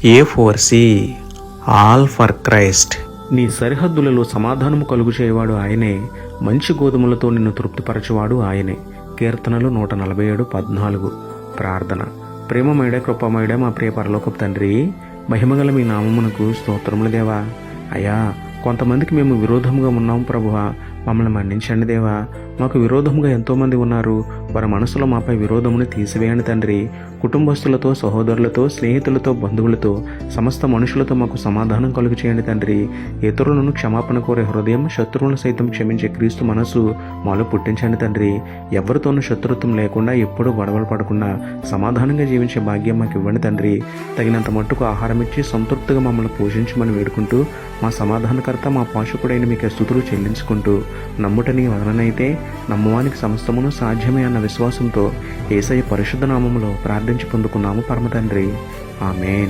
A4C all for Christ. నీ సరిహద్దులలో సమాధానము కలుగు చేయవాడు ఆయనే, మంచి గోధుమలతో నిన్ను తృప్తిపరచువాడు ఆయనే. కీర్తనలు 147:14. ప్రార్థన. ప్రేమమయుడే, కృపమయుడే, మా ప్రియ పరలోకపు తండ్రి, మహిమగల మీ నామమునకు స్తోత్రములు దేవా. అయ్యా, కొంతమందికి మేము విరోధముగా ఉన్నాము ప్రభువా, మమ్మల్ని మన్నించండి దేవా. మాకు విరోధముగా ఎంతోమంది ఉన్నారు, వారి మనసులో మాపై విరోధమును తీసివేయండి తండ్రి. కుటుంబస్తులతో, సహోదరులతో, స్నేహితులతో, బంధువులతో, సమస్త మనుషులతో మాకు సమాధానం కలుగు చేయండి తండ్రి. ఇతరులను క్షమాపణ కోరే హృదయం, శత్రువులను సైతం క్షమించే క్రీస్తు మనసు మాలో పుట్టించండి తండ్రి. ఎవరితోనూ శత్రుత్వం లేకుండా, ఎప్పుడూ గొడవలు పడకుండా సమాధానంగా జీవించే భాగ్యం మాకు ఇవ్వండి తండ్రి. తగినంత మట్టుకు ఆహారం ఇచ్చి సంతృప్తిగా మమ్మల్ని పోషించమని వేడుకుంటూ, మా సమాధానకర్త, మా పోషకుడైన మీకు స్తుతులు చెల్లించుకుంటూ, నమ్ముటని వలనైతే నమ్మువానికి సమస్తమును సాధ్యమే అన్న విశ్వాసంతో యేసయ్య పరిశుద్ధ నామములో ప్రార్థించి పొందుకున్నాము పరమ తండ్రి. ఆమేన్.